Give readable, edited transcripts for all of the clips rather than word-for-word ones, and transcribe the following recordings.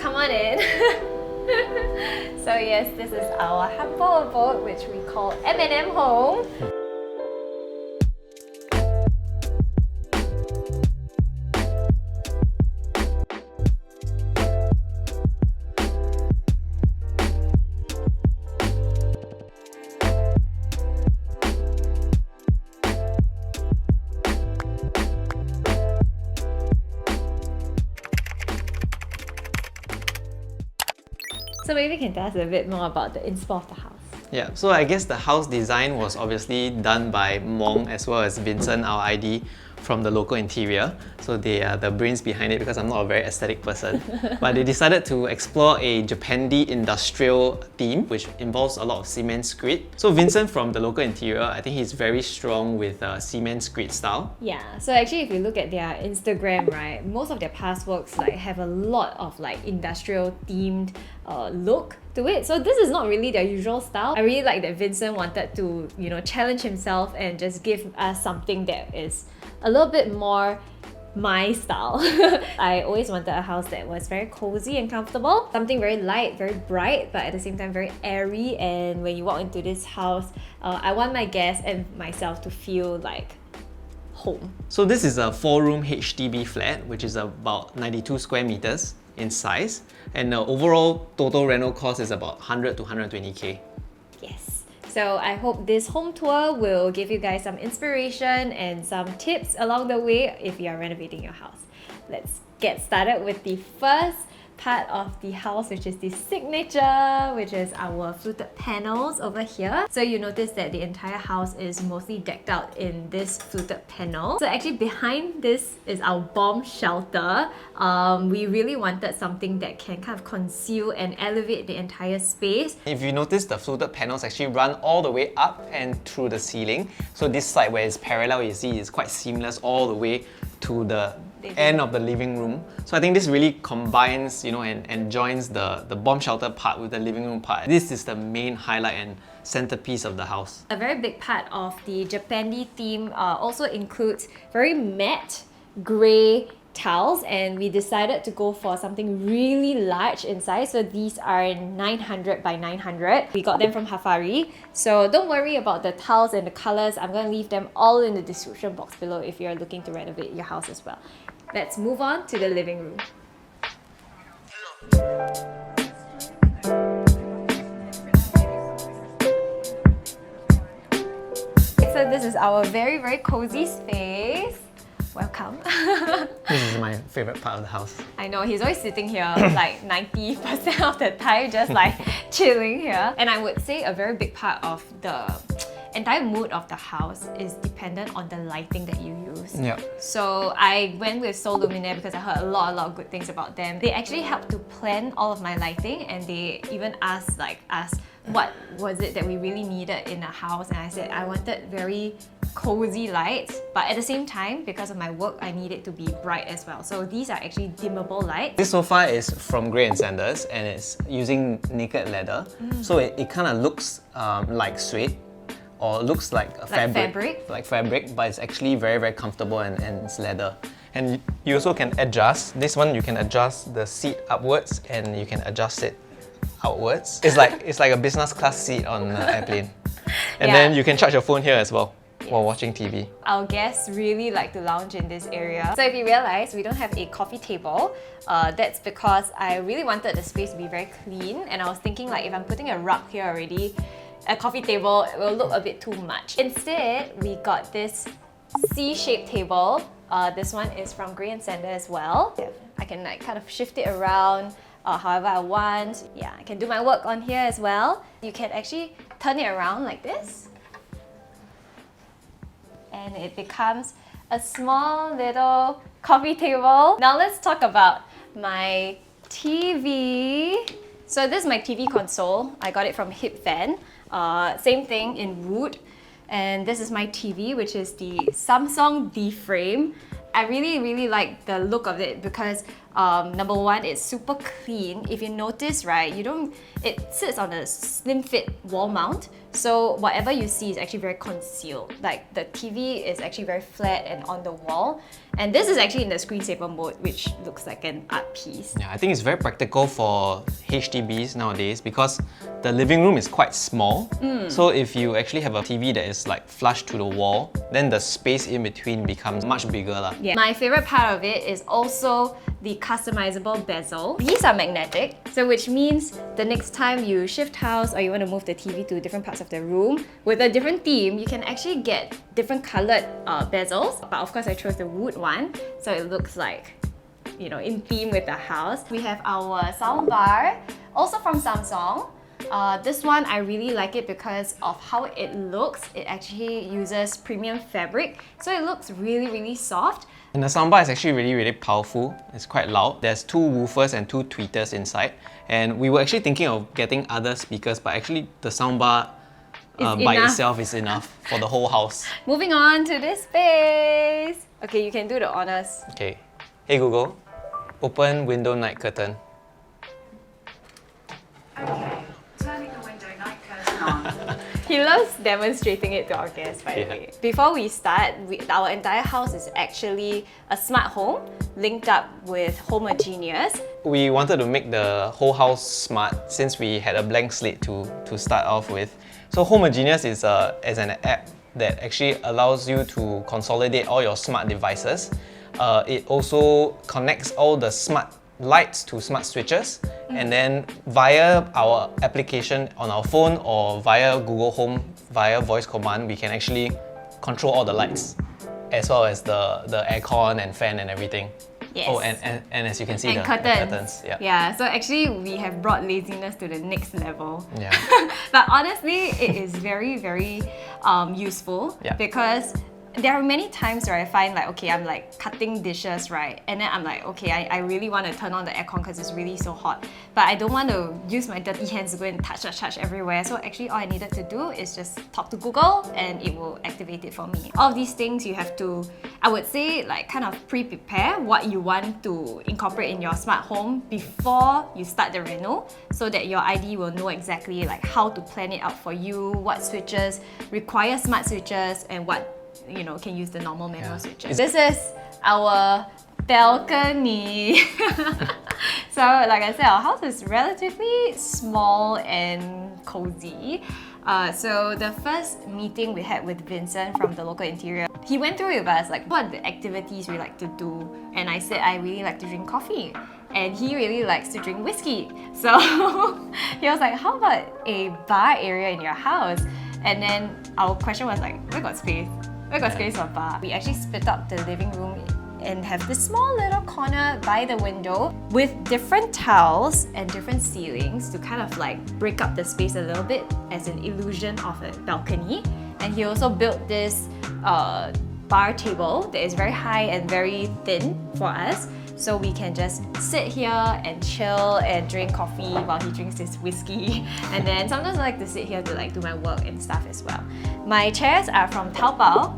come on in. So yes, this is our humble abode, which we call M&M Home. So maybe you can tell us a bit more about the inspo of the house. Yeah, so I guess the house design was obviously done by Mong as well as Vincent, our ID, from the local interior. So they are the brains behind it because I'm not a very aesthetic person. But they decided to explore a Japandi industrial theme, which involves a lot of cement screed. So Vincent from the local interior, I think he's very strong with cement screed style. Yeah, so actually if you look at their Instagram, right, most of their past works like have a lot of like industrial themed look to it. So this is not really their usual style. I really like that Vincent wanted to, you know, challenge himself and just give us something that is a little bit more my style. I always wanted a house that was very cozy and comfortable. Something very light, very bright, but at the same time very airy. And when you walk into this house, I want my guests and myself to feel like home. So this is a 4-room HDB flat, which is about 92 square meters in size. And the overall total rental cost is about 100 to 120k. Yes. So I hope this home tour will give you guys some inspiration and some tips along the way if you are renovating your house. Let's get started with the first part of the house, which is the signature, which is our fluted panels over here. So you notice that the entire house is mostly decked out in this fluted panel. So actually behind this is our bomb shelter. We really wanted something that can kind of conceal and elevate the entire space. If you notice, the fluted panels actually run all the way up and through the ceiling. So this side where it's parallel, you see, is quite seamless all the way to the end of the living room. So I think this really combines, you know, and joins the bomb shelter part with the living room part. This is the main highlight and centerpiece of the house. A very big part of the Japandi theme also includes very matte grey tiles, and we decided to go for something really large in size. So these are 900 by 900. We got them from Hafari. So don't worry about the tiles and the colors. I'm going to leave them all in the description box below if you're looking to renovate your house as well. Let's move on to the living room. So this is our very, very cozy space. Welcome. This is my favorite part of the house. I know, he's always sitting here like 90% of the time, just like chilling here. And I would say a very big part of the entire mood of the house is dependent on the lighting that you use. Yeah. So I went with Sol Luminaire because I heard a lot of good things about them. They actually helped to plan all of my lighting, and they even asked us what was it that we really needed in a house, and I said I wanted very cozy lights, but at the same time, because of my work, I need it to be bright as well. So these are actually dimmable lights. This sofa is from Grey & Sanders and it's using naked leather. So it kind of looks like suede, or looks like a fabric, but it's actually very, very comfortable and it's leather. And you also can adjust. This one, you can adjust the seat upwards and you can adjust it outwards. It's like a business class seat on an airplane. And then you can charge your phone here as well while watching TV. Our guests really like to lounge in this area. So if you realize we don't have a coffee table, that's because I really wanted the space to be very clean, and I was thinking like if I'm putting a rug here already, a coffee table will look a bit too much. Instead, we got this C-shaped table. This one is from Grey & Sanders as well. I can like kind of shift it around however I want. Yeah, I can do my work on here as well. You can actually turn it around like this, and it becomes a small little coffee table. Now let's talk about my TV. So this is my TV console. I got it from Hip Fan. Same thing in wood. And this is my TV, which is the Samsung D Frame. I really like the look of it because Number one, it's super clean. If you notice, right, it sits on a slim fit wall mount. So whatever you see is actually very concealed. Like the TV is actually very flat and on the wall. And this is actually in the screensaver mode, which looks like an art piece. Yeah, I think it's very practical for HDBs nowadays because the living room is quite small. So if you actually have a TV that is like flush to the wall, then the space in between becomes much bigger lah. Yeah. My favorite part of it is also the customizable bezel. These are magnetic, so which means the next time you shift house or you want to move the TV to different parts of the room with a different theme, you can actually get different colored bezels. But of course I chose the wood one, so it looks like, you know, in theme with the house. We have our sound bar, also from Samsung. This one, I really like it because of how it looks. It actually uses premium fabric, so it looks really, really soft. And the soundbar is actually really, really powerful. It's quite loud. There's 2 woofers and 2 tweeters inside. And we were actually thinking of getting other speakers, but actually the soundbar by itself is enough for the whole house. Moving on to this space. Okay, you can do the honors. Okay. Hey Google, open window night curtain. Okay, turning the window night curtain on. He loves demonstrating it to our guests, by the way. Before we start, our entire house is actually a smart home linked up with Homogeneous. We wanted to make the whole house smart since we had a blank slate to start off with. So Homogeneous is an app that actually allows you to consolidate all your smart devices. It also connects all the smart lights to smart switches, and then via our application on our phone or via Google Home, via voice command, we can actually control all the lights as well as the aircon and fan and everything. Yes. Oh, and as you can see, And the curtains. Yeah. Yeah, so actually we have brought laziness to the next level. Yeah. But honestly, it is very, very useful because there are many times where I find like, okay, I'm like cutting dishes, right? And then I'm like, okay, I really want to turn on the aircon because it's really so hot. But I don't want to use my dirty hands to go and touch everywhere. So actually all I needed to do is just talk to Google and it will activate it for me. All of these things you have to, I would say, like kind of pre-prepare what you want to incorporate in your smart home before you start the reno, so that your ID will know exactly like how to plan it out for you, what switches require smart switches and what can use the normal manual switches. This is our balcony. So like I said, our house is relatively small and cozy. So the first meeting we had with Vincent from the local interior, he went through with us like what are the activities we like to do, and I said I really like to drink coffee and he really likes to drink whiskey. So he was like, how about a bar area in your house? And then our question was like, where got space? Where got space for a bar? We actually split up the living room and have this small little corner by the window with different tiles and different ceilings to kind of like break up the space a little bit as an illusion of a balcony. And he also built this bar table that is very high and very thin for us, so we can just sit here and chill and drink coffee while he drinks his whiskey. And then sometimes I like to sit here to like do my work and stuff as well. My chairs are from Taobao.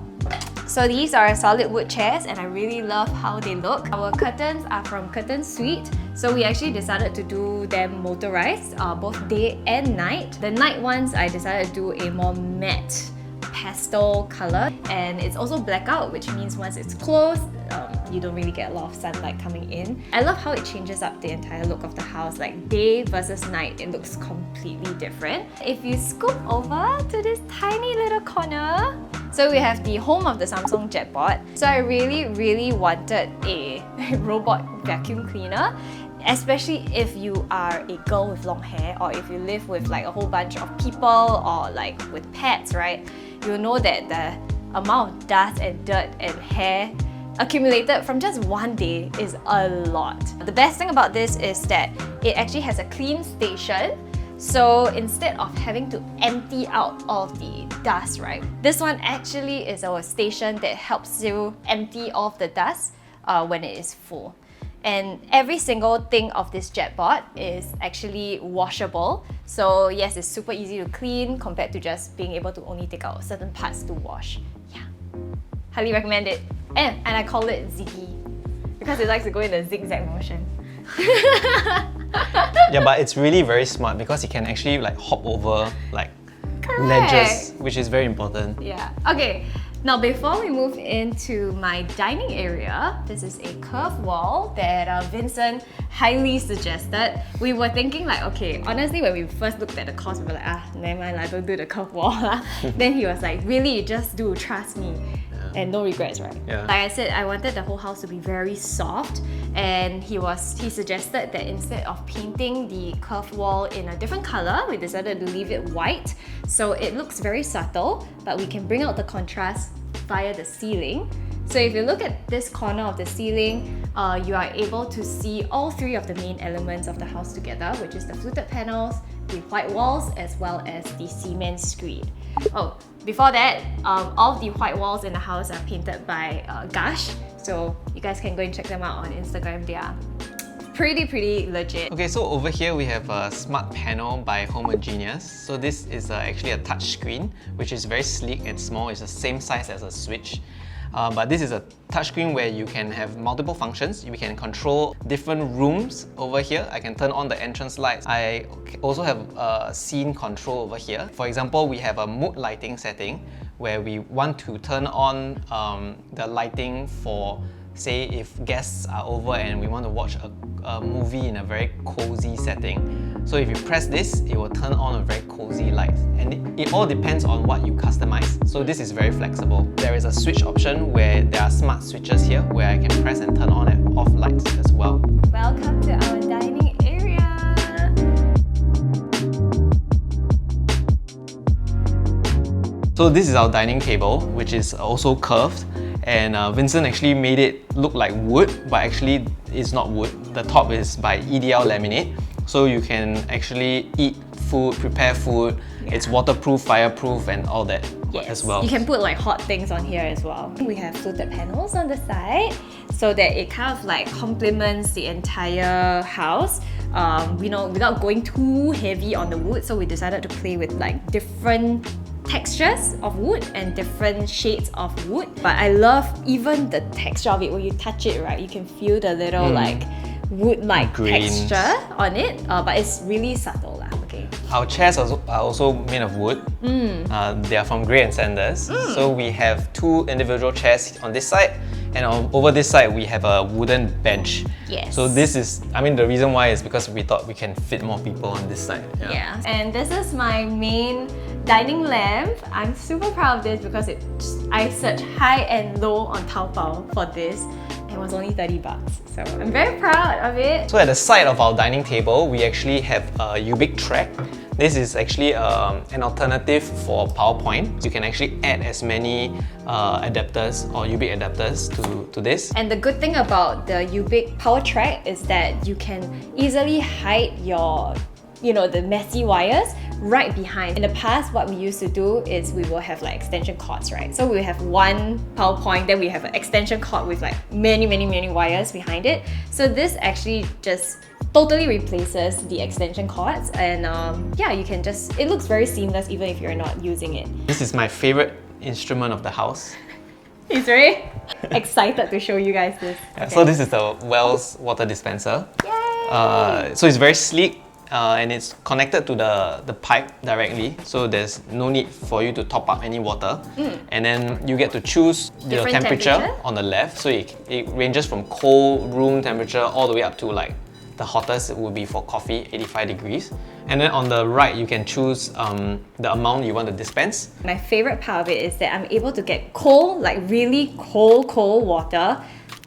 So these are solid wood chairs and I really love how they look. Our curtains are from Curtain Suite. So we actually decided to do them motorized, both day and night. The night ones I decided to do a more matte pastel color, and it's also blackout, which means once it's closed, you don't really get a lot of sunlight coming in. I love how it changes up the entire look of the house, like day versus night, it looks completely different. If you scoop over to this tiny little corner, so we have the home of the Samsung JetBot. So I really wanted a robot vacuum cleaner, especially if you are a girl with long hair or if you live with like a whole bunch of people or like with pets, right? You'll know that the amount of dust and dirt and hair accumulated from just one day is a lot. The best thing about this is that it actually has a clean station. So instead of having to empty out all of the dust, right? This one actually is our station that helps you empty off the dust when it is full. And every single thing of this JetBot is actually washable. So yes, it's super easy to clean compared to just being able to only take out certain parts to wash. Yeah, highly recommend it. And I call it Ziggy. because it likes to go in a zigzag motion. Yeah, but it's really very smart because it can actually like hop over like ledges, which is very important. Yeah. Okay. Now, before we move into my dining area, this is a curved wall that Vincent highly suggested. We were thinking like, okay, honestly, when we first looked at the cost, we were like, never mind, I don't do the curved wall. Then he was like, really, just do, trust me. And no regrets, right? Yeah. Like I said, I wanted the whole house to be very soft, and he suggested that instead of painting the curved wall in a different color, we decided to leave it white, so it looks very subtle, but we can bring out the contrast via the ceiling. So if you look at this corner of the ceiling, you are able to see all three of the main elements of the house together, which is the fluted panels, the white walls, as well as the cement screen. Oh, before that, all of the white walls in the house are painted by Gush, so you guys can go and check them out on Instagram. They are pretty legit. Okay, so over here we have a smart panel by Homogeneous. So this is actually a touch screen, which is very sleek and small. It's the same size as a switch. But this is a touchscreen where you can have multiple functions. You can control different rooms over here. I can turn on the entrance lights. I also have scene control over here. For example, we have a mood lighting setting where we want to turn on the lighting for, say, if guests are over and we want to watch a movie in a very cozy setting. So if you press this, it will turn on a very cozy light. And it all depends on what you customize. So this is very flexible. There is a switch option where there are smart switches here where I can press and turn on and off lights as well. Welcome to our dining area. So this is our dining table, which is also curved. And Vincent actually made it look like wood, but actually it's not wood. The top is by EDL laminate, so you can actually eat food, prepare food. Yeah. It's waterproof, fireproof, and all that as well. You can put like hot things on here as well. We have fluted panels on the side, so that it kind of like complements the entire house. Without going too heavy on the wood, so we decided to play with like different textures of wood and different shades of wood. But I love even the texture of it. When you touch it, right, you can feel the little like wood-like texture on it, but it's really subtle lah. Okay. Our chairs are also made of wood. They are from Gray & Sanders. So we have two individual chairs on this side, and over this side we have a wooden bench. Yes. So this is, the reason why is because we thought we can fit more people on this side. Yeah. And this is my main dining lamp. I'm super proud of this because I searched high and low on Taobao for this. It was only 30 bucks, so I'm very proud of it. So at the side of our dining table, we actually have a Ubic track. This is actually an alternative for PowerPoint. You can actually add as many adapters or Ubic adapters to this. And the good thing about the Ubic Power Track is that you can easily hide your the messy wires right behind. In the past, what we used to do is we will have like extension cords, right? So we have one PowerPoint, then we have an extension cord with like many wires behind it. So this actually just totally replaces the extension cords, and you can it looks very seamless even if you're not using it. This is my favorite instrument of the house. He's very excited to show you guys this. Yeah, okay. So this is the Wells water dispenser. Yay! So it's very sleek. And it's connected to the pipe directly, so there's no need for you to top up any water. And then you get to choose the temperature on the left, so it ranges from cold room temperature all the way up to like the hottest would be for coffee, 85 degrees. And then on the right, you can choose the amount you want to dispense. My favorite part of it is that I'm able to get cold, like really cold water,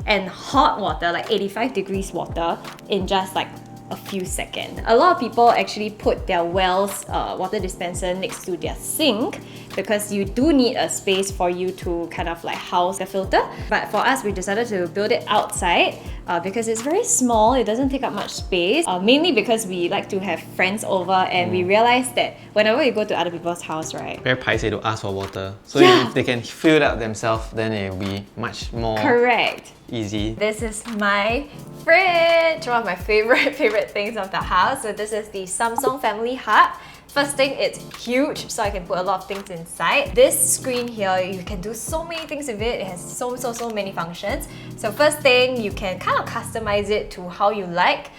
and hot water, like 85 degrees water, in just like a few seconds. A lot of people actually put their Wells water dispenser next to their sink because you do need a space for you to kind of like house the filter. But for us, we decided to build it outside because it's very small, it doesn't take up much space, mainly because we like to have friends over, and we realized that whenever we go to other people's house, right? Very paiseh to ask for water. So if they can fill it up themselves, then it will be much more correct. Easy. This is my fridge, one of my favorite favorite things of the house. So this is the Samsung Family Hub. First thing, it's huge, so I can put a lot of things inside. This screen here, you can do so many things with it. It has so many functions. So first thing, you can kind of customize it to how you like.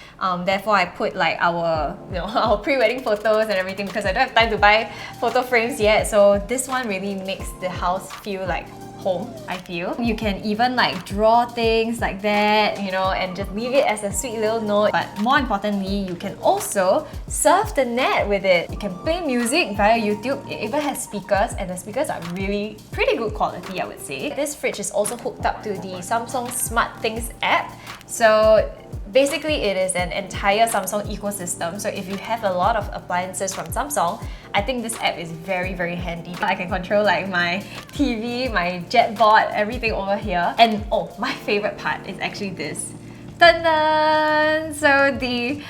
Therefore, I put like our, our pre-wedding photos and everything because I don't have time to buy photo frames yet. So this one really makes the house feel like home, I feel. You can even like draw things like that, and just leave it as a sweet little note. But more importantly, you can also surf the net with it. You can play music via YouTube. It even has speakers, and the speakers are really pretty good quality, I would say. This fridge is also hooked up to the Samsung SmartThings app. So basically, it is an entire Samsung ecosystem. So if you have a lot of appliances from Samsung, I think this app is very handy. I can control like my TV, my JetBot, everything over here. And oh, my favorite part is actually this. Dun-dun! So the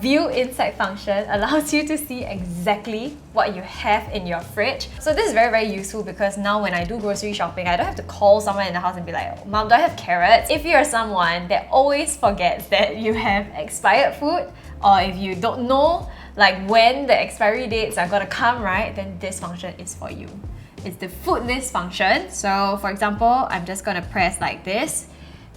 view inside function allows you to see exactly what you have in your fridge. So this is very useful because now when I do grocery shopping, I don't have to call someone in the house and be like, Mom, do I have carrots? If you're someone that always forgets that you have expired food, or if you don't know like when the expiry dates are gonna come, right, then this function is for you. It's the food list function. So for example, I'm just gonna press like this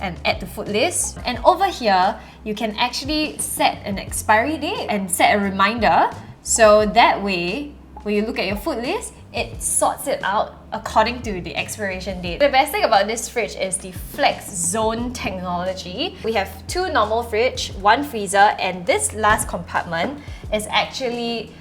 and add to food list. And over here, you can actually set an expiry date and set a reminder. So that way, when you look at your food list, it sorts it out according to the expiration date. The best thing about this fridge is the Flex Zone technology. We have 2 normal fridge, 1 freezer, and this last compartment is actually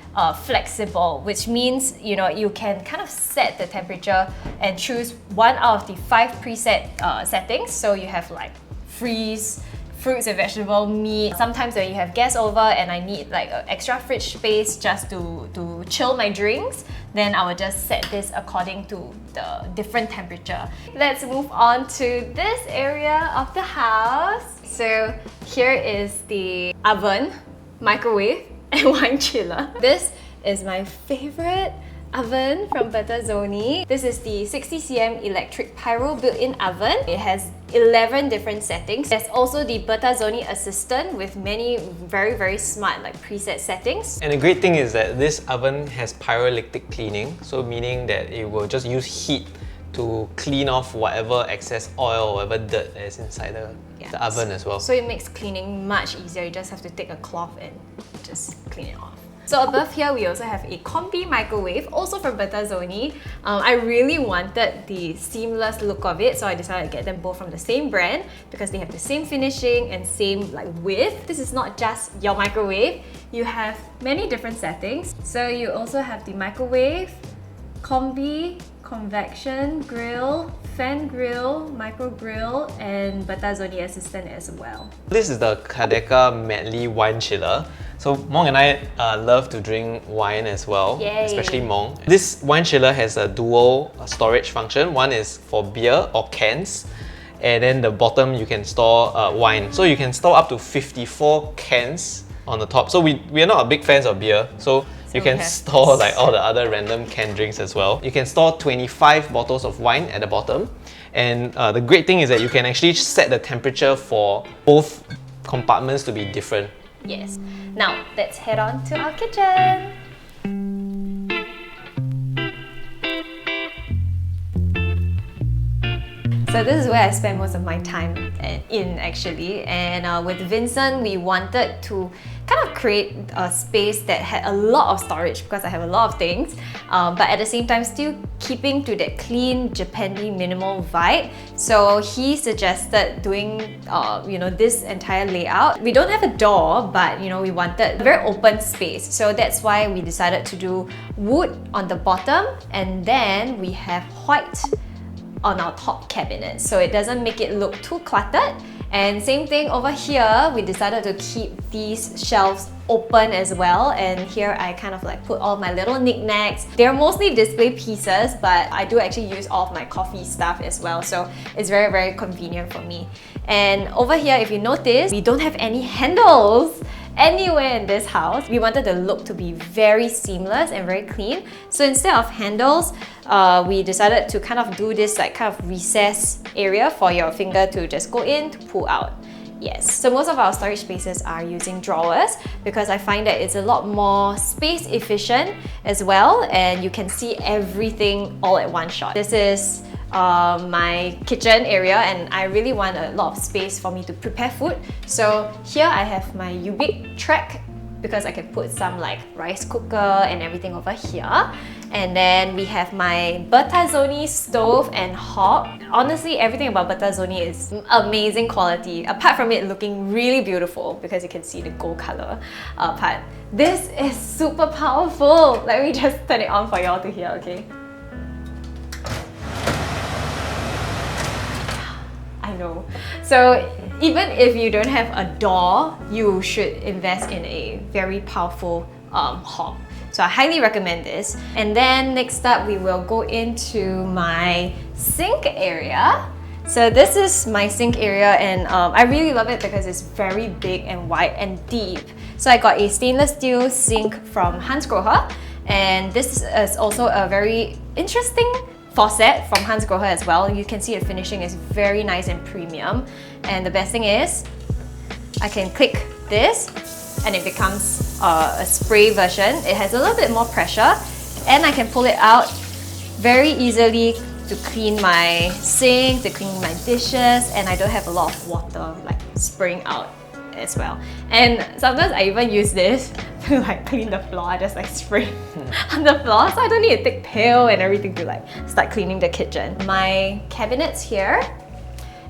flexible, which means you can kind of set the temperature and choose one out of the 5 preset settings. So you have like freeze, fruits and vegetable, meat. Sometimes when you have guests over and I need like extra fridge space just to chill my drinks, then I will just set this according to the different temperature. Let's move on to this area of the house. So here is the oven, microwave, and wine chiller. This is my favorite oven from Bertazzoni. This is the 60cm electric pyro built-in oven. It has 11 different settings. There's also the Bertazzoni assistant with many very smart like preset settings. And the great thing is that this oven has pyrolytic cleaning, so meaning that it will just use heat to clean off whatever excess oil or whatever dirt that is inside the oven as well. So it makes cleaning much easier. You just have to take a cloth and just clean it off. So above here, we also have a combi microwave, also from Bertazzoni. I really wanted the seamless look of it, so I decided to get them both from the same brand because they have the same finishing and same like width. This is not just your microwave. You have many different settings. So you also have the microwave, combi, convection grill, fan grill, micro grill, and Bertazzoni assistant as well. This is the Kadeka Medley wine chiller. So Mong and I love to drink wine as well, especially Mong. This wine chiller has a dual storage function. One is for beer or cans, and then the bottom you can store wine. So you can store up to 54 cans on the top. So we are not a big fans of beer, so you can store like all the other random canned drinks as well. You can store 25 bottles of wine at the bottom. And the great thing is that you can actually set the temperature for both compartments to be different. Yes. Now, let's head on to our kitchen. So this is where I spend most of my time in actually, and with Vincent we wanted to kind of create a space that had a lot of storage because I have a lot of things, but at the same time still keeping to that clean Japandi minimal vibe. So he suggested doing this entire layout. We don't have a door, but we wanted a very open space, so that's why we decided to do wood on the bottom, and then we have white on our top cabinet, so it doesn't make it look too cluttered. And same thing over here, we decided to keep these shelves open as well, and here I kind of like put all my little knickknacks. They're mostly display pieces, but I do actually use all of my coffee stuff as well, so it's very convenient for me. And over here, if you notice, we don't have any handles anywhere in this house. We wanted the look to be very seamless and very clean, so instead of handles, we decided to kind of do this like kind of recess area for your finger to just go in, to pull out. Yes, so most of our storage spaces are using drawers because I find that it's a lot more space efficient as well, and you can see everything all at one shot. This is my kitchen area, and I really want a lot of space for me to prepare food. So here I have my Ubik Trek because I can put some like rice cooker and everything over here. And then we have my Bertazzoni stove and hob. Honestly, everything about Bertazzoni is amazing quality, apart from it looking really beautiful because you can see the gold color part. This is super powerful. Let me just turn it on for y'all to hear, okay? I know. So even if you don't have a door, you should invest in a very powerful hob. So I highly recommend this. And then next up, we will go into my sink area. So this is my sink area, and I really love it because it's very big and wide and deep. So I got a stainless steel sink from Hansgrohe, and this is also a very interesting faucet from Hansgrohe as well. You can see the finishing is very nice and premium. And the best thing is, I can click this and it becomes a spray version. It has a little bit more pressure, and I can pull it out very easily to clean my sink, to clean my dishes, and I don't have a lot of water like spraying out as well. And sometimes I even use this to like clean the floor. I just like spray on the floor, so I don't need a thick pail and everything to like start cleaning the kitchen. My cabinets here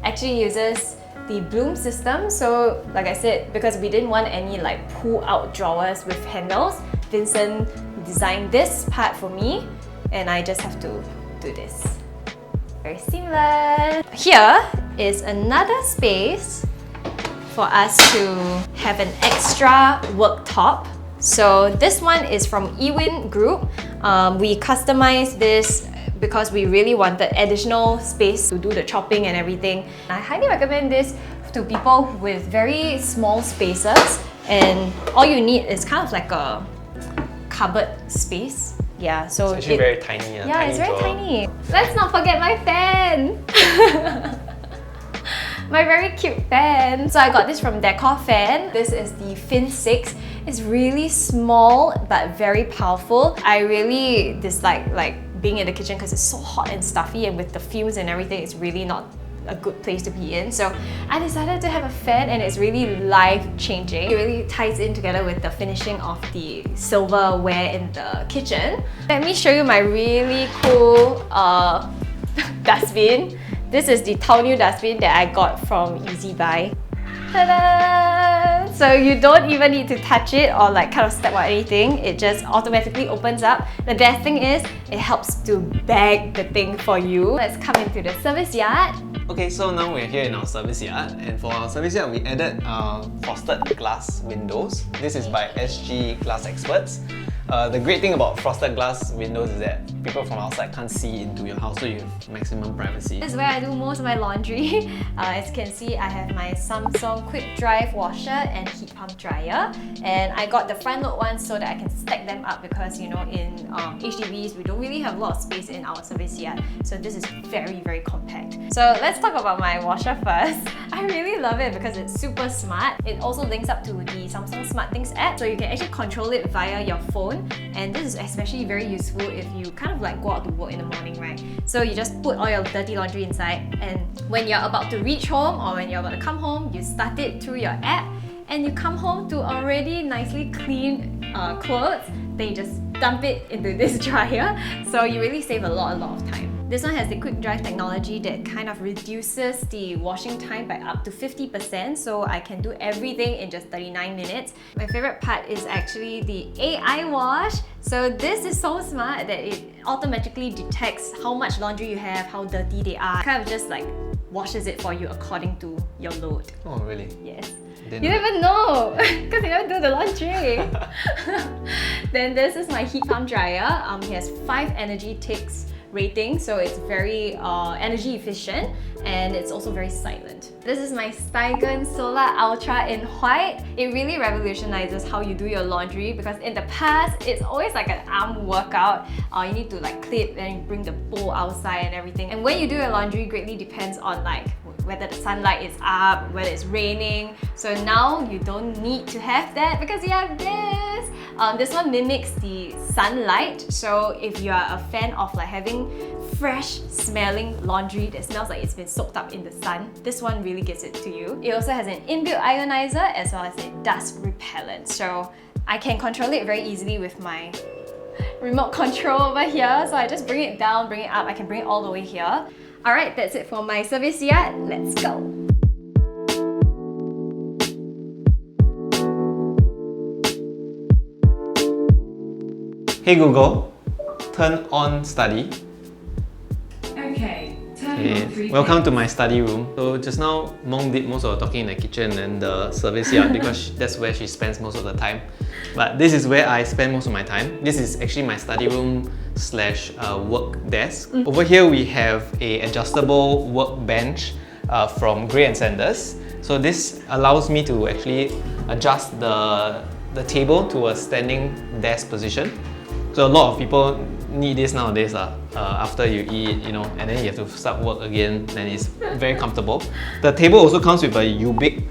actually uses the Bloom system. So like I said, because we didn't want any like pull out drawers with handles, Vincent designed this part for me, and I just have to do this. Very seamless. Here is another space for us to have an extra worktop. So this one is from Ewin Group. We customized this because we really wanted additional space to do the chopping and everything. I highly recommend this to people with very small spaces, and all you need is kind of like a cupboard space. Yeah, so it's actually very tiny. Yeah, tiny it's very drawer. tiny. Let's not forget my fan! My very cute fan. So I got this from Decor Fan. This is the Fin 6. It's really small but very powerful. I really dislike like being in the kitchen because it's so hot and stuffy, and with the fumes and everything, it's really not a good place to be in. So I decided to have a fan, and it's really life-changing. It really ties in together with the finishing of the silverware in the kitchen. Let me show you my really cool dustbin. This is the tall new dustbin that I got from Ezbuy. Ta-da! So you don't even need to touch it or like kind of step on anything. It just automatically opens up. The best thing is, it helps to bag the thing for you. Let's come into the service yard. Okay, so now we're here in our service yard, and for our service yard, we added frosted glass windows. This is by SG Glass Experts. The great thing about frosted glass windows is that people from outside can't see into your house, so you have maximum privacy. This is where I do most of my laundry. As you can see, I have my Samsung Quick Dry washer and heat pump dryer, and I got the front load one so that I can stack them up because, you know, in HDBs we don't really have a lot of space in our service yard, so this is very compact. So let's talk about my washer first. I really love it because it's super smart. It also links up to the Samsung SmartThings app, so you can actually control it via your phone, and this is especially very useful if you kind of like go out to work in the morning, right? So you just put all your dirty laundry inside, and when you're about to reach home or when you're about to come home, you start it through your app, and you come home to already nicely cleaned clothes. Then you just dump it into this dryer, so you really save a lot of time. This one has the quick dry technology that kind of reduces the washing time by up to 50%, so I can do everything in just 39 minutes. My favorite part is actually the AI wash. So this is so smart that it automatically detects how much laundry you have, how dirty they are. It kind of just like washes it for you according to your load. Oh, really? Yes. Didn't You don't even know because you don't do the laundry. Then this is my heat pump dryer. He has 5 energy ticks rating, so it's very energy efficient, and it's also very silent. This is my Steigen Solar Ultra in white. It really revolutionizes how you do your laundry, because in the past it's always like an arm workout. You need to like clip and bring the bowl outside and everything, and when you do your laundry greatly depends on like whether the sunlight is up, whether it's raining. So now you don't need to have that because you have this. This one mimics the sunlight. So if you are a fan of like having fresh smelling laundry that smells like it's been soaked up in the sun, this one really gives it to you. It also has an inbuilt ionizer as well as a dust repellent. So I can control it very easily with my remote control over here. So I just bring it down, bring it up. I can bring it all the way here. Alright, that's it for my service yard. Let's go. Hey Google, turn on study. Okay, turning on 3 Welcome to my study room. So just now, Mong did most of the talking in the kitchen and the service yard because that's where she spends most of the time. But this is where I spend most of my time. This is actually my study room slash work desk. Over here we have a adjustable workbench from Grey & Sanders. So this allows me to actually adjust the table to a standing desk position. So a lot of people need this nowadays after you eat, you know, and then you have to start work again, and it's very comfortable. The table also comes with a Ubik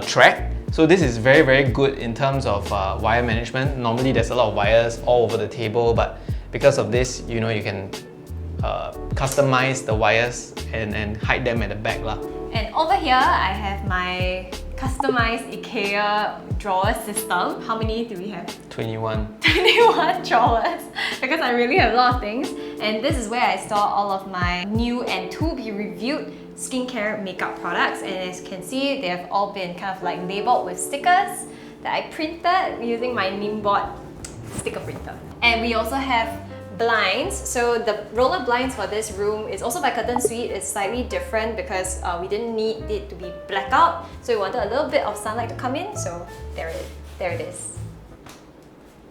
track. So this is very, very good in terms of wire management. Normally there's a lot of wires all over the table, but because of this, you know, you can customize the wires and hide them at the back. And over here, I have my customized IKEA drawer system. How many do we have? 21. 21 drawers because I really have a lot of things. And this is where I store all of my new and to be reviewed skincare makeup products. And as you can see, they have all been kind of like labeled with stickers that I printed using my Nimbot sticker printer. And we also have blinds. So the roller blinds for this room is also by Curtain Suite. It's slightly different because we didn't need it to be blackout. So we wanted a little bit of sunlight to come in. So there it is.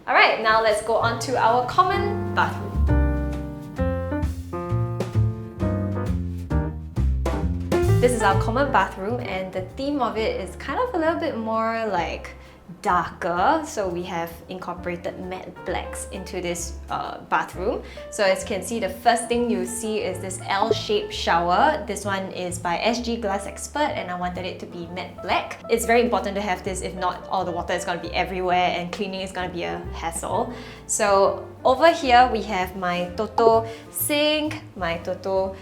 Alright, now let's go on to our common bathroom. This is our common bathroom and the theme of it is kind of a little bit more like darker. So we have incorporated matte blacks into this bathroom. So as you can see, the first thing you see is this L-shaped shower. This one is by SG Glass Expert and I wanted it to be matte black. It's very important to have this, if not all the water is going to be everywhere and cleaning is going to be a hassle. So over here we have my Toto sink, my Toto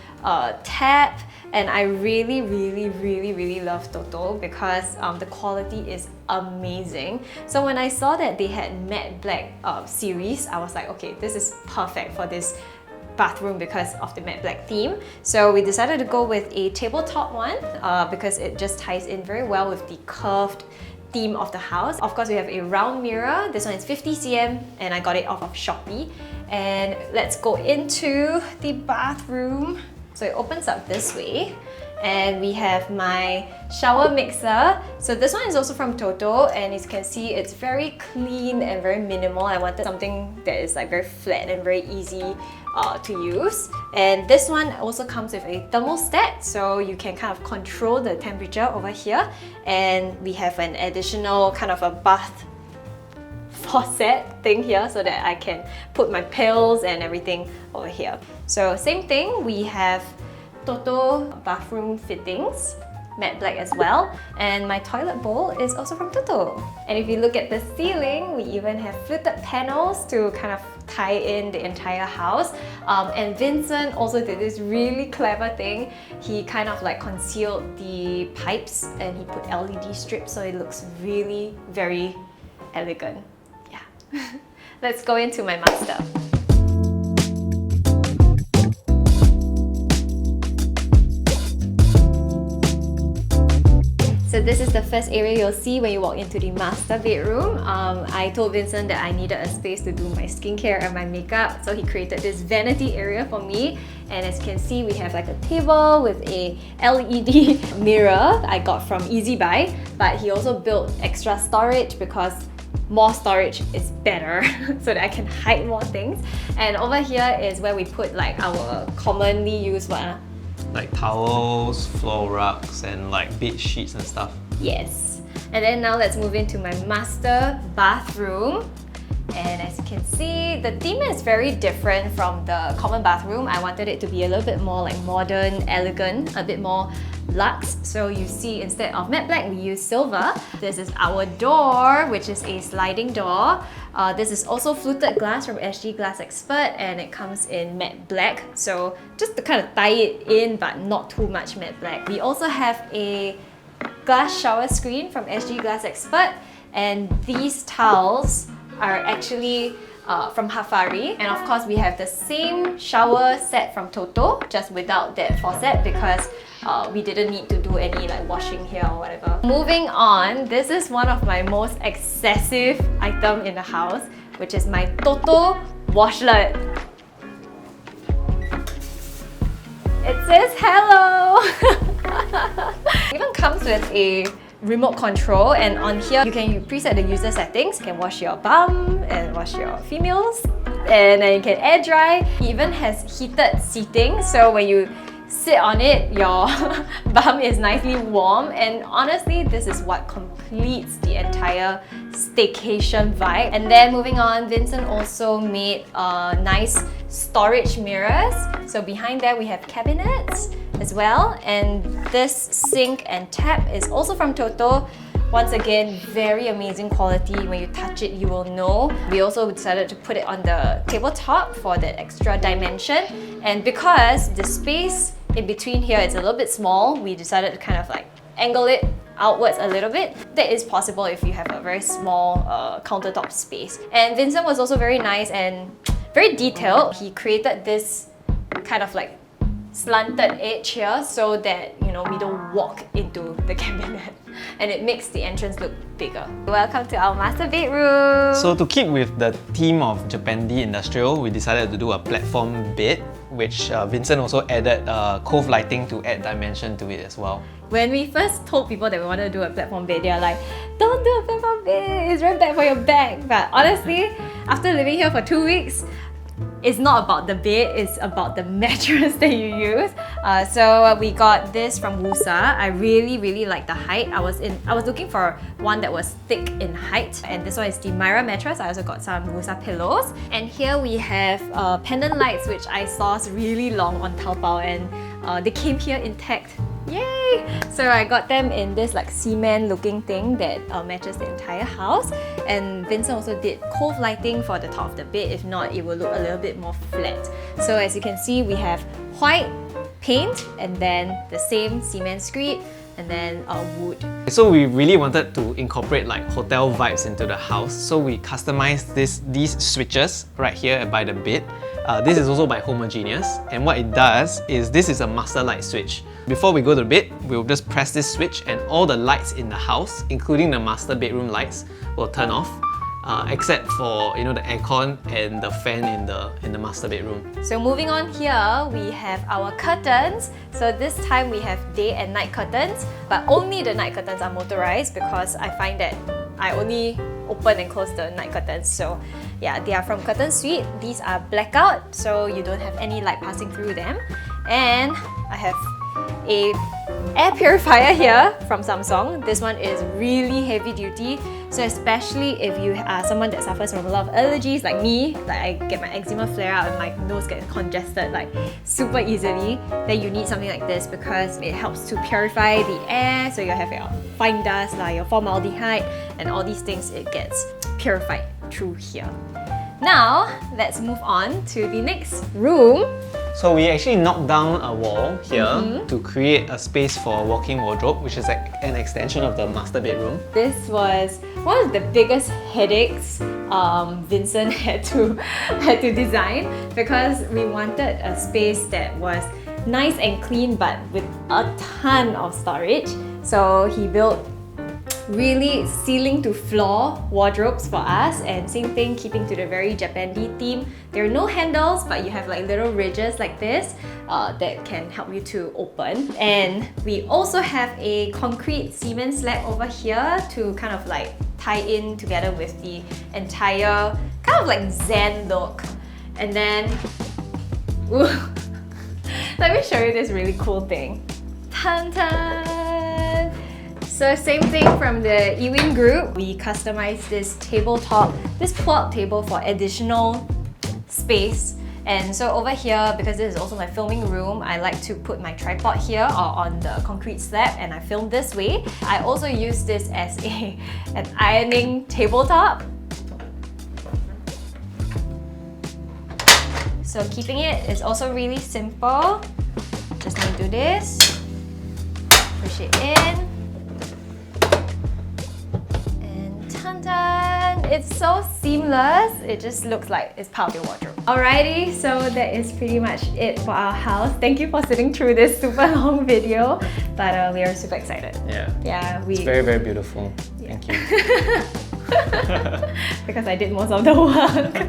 tap, and I really love Toto because the quality is amazing. So when I saw that they had matte black series, I was like, okay, this is perfect for this bathroom because of the matte black theme. So we decided to go with a tabletop one because it just ties in very well with the curved theme of the house. Of course, we have a round mirror. This one is 50 cm and I got it off of Shopee. And let's go into the bathroom. So it opens up this way. And we have my shower mixer. So this one is also from Toto and as you can see, it's very clean and very minimal. I wanted something that is like very flat and very easy to use. And this one also comes with a thermostat, so you can kind of control the temperature over here. And we have an additional kind of a bath faucet thing here so that I can put my pills and everything over here. So same thing, we have Toto bathroom fittings, matte black as well, and my toilet bowl is also from Toto. And if you look at the ceiling, we even have fluted panels to kind of tie in the entire house. And Vincent also did this really clever thing. He kind of like concealed the pipes and he put LED strips so it looks really very elegant. Yeah. Let's go into my master. So this is the first area you'll see when you walk into the master bedroom. I told Vincent that I needed a space to do my skincare and my makeup, so he created this vanity area for me. And as you can see, we have like a table with a LED mirror I got from Ezbuy, but he also built extra storage because more storage is better so that I can hide more things. And over here is where we put like our commonly used like towels, floor rugs, and like bed sheets and stuff. Yes. And then now let's move into my master bathroom. And as you can see, the theme is very different from the common bathroom. I wanted it to be a little bit more like modern, elegant, a bit more luxe. So you see, instead of matte black, we use silver. This is our door, which is a sliding door. This is also fluted glass from SG Glass Expert, and it comes in matte black. So just to kind of tie it in, but not too much matte black. We also have a glass shower screen from SG Glass Expert, and these tiles are actually from Hafari. And of course, we have the same shower set from Toto, just without that faucet because we didn't need to do any like washing here or whatever. Moving on, this is one of my most excessive item in the house, which is my Toto washlet. It says hello! It even comes with a remote control, and on here you can preset the user settings. You can wash your bum and wash your females, and then you can air dry. It even has heated seating, so when you sit on it, your bum is nicely warm, and honestly this is what completes the entire staycation vibe. And then moving on, Vincent also made nice storage mirrors. So behind there we have cabinets as well, and this sink and tap is also from Toto. Once again, very amazing quality. When you touch it, you will know. We also decided to put it on the tabletop for that extra dimension, and because the space in between here is a little bit small, we decided to kind of like angle it outwards a little bit. That is possible if you have a very small countertop space. And Vincent was also very nice and very detailed. He created this kind of like slanted edge here so that, you know, we don't walk into the cabinet, and it makes the entrance look bigger. Welcome to our master bedroom. So to keep with the theme of Japandi Industrial, we decided to do a platform bed, which Vincent also added cove lighting to add dimension to it as well. When we first told people that we wanted to do a platform bed, they are like, don't do a platform bed, it's very bad for your back. But honestly, after living here for 2 weeks, it's not about the bed, it's about the mattress that you use. So we got this from Wusa. I really like the height. I was looking for one that was thick in height, and this one is the Myra mattress. I also got some Wusa pillows. And here we have pendant lights, which I sourced really long on Taobao, and they came here intact. Yay! So I got them in this like cement looking thing that matches the entire house. And Vincent also did cove lighting for the top of the bed. If not, it will look a little bit more flat. So as you can see, we have white paint and then the same cement screed and then wood. So we really wanted to incorporate like hotel vibes into the house. So we customized these switches right here by the bed. This is also by Homogeneous, and what it does is this is a master light switch. Before we go to bed, we'll just press this switch and all the lights in the house, including the master bedroom lights, will turn off, except for, you know, the aircon and the fan in the master bedroom. So moving on here, we have our curtains. So this time we have day and night curtains, but only the night curtains are motorized because I find that I only open and close the night curtains. So yeah, they are from Curtain Suite. These are blackout, so you don't have any light passing through them. And I have a air purifier here from Samsung. This one is really heavy duty, so especially if you are someone that suffers from a lot of allergies like me, like I get my eczema flare out and my nose gets congested like super easily, then you need something like this because it helps to purify the air. So you have your fine dust, like your formaldehyde and all these things, it gets purified through here. Now, let's move on to the next room. So we actually knocked down a wall here to create a space for a walk-in wardrobe, which is like an extension of the master bedroom. This was one of the biggest headaches Vincent had to design, because we wanted a space that was nice and clean but with a ton of storage. So he built really ceiling to floor wardrobes for us, and same thing, keeping to the very Japandi theme. There are no handles, but you have like little ridges like this that can help you to open. And we also have a concrete cement slab over here to kind of like tie in together with the entire kind of like Zen look. And then let me show you this really cool thing. Tan tan! So same thing from the Ewing group. We customized this tabletop, this pull-out table for additional space. And so over here, because this is also my filming room, I like to put my tripod here or on the concrete slab and I film this way. I also use this as an ironing tabletop. So keeping it is also really simple. Just need to do this, push it in, and tan-tan! It's so seamless, it just looks like it's part of your wardrobe. Alrighty, so that is pretty much it for our house. Thank you for sitting through this super long video, but we are super excited. Yeah, it's very, very beautiful. Yeah. Thank you. Because I did most of the work.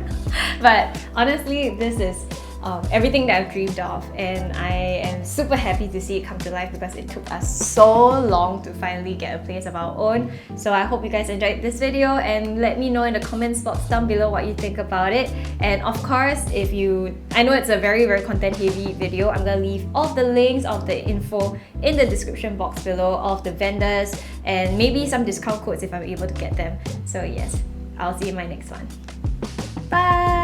But honestly, this is everything that I've dreamed of, and I am super happy to see it come to life because it took us so long to finally get a place of our own. So I hope you guys enjoyed this video and let me know in the comments box down below what you think about it. And of course, I know it's a very, very content heavy video, I'm gonna leave all the links of the info in the description box below of the vendors and maybe some discount codes if I'm able to get them. So yes, I'll see you in my next one. Bye!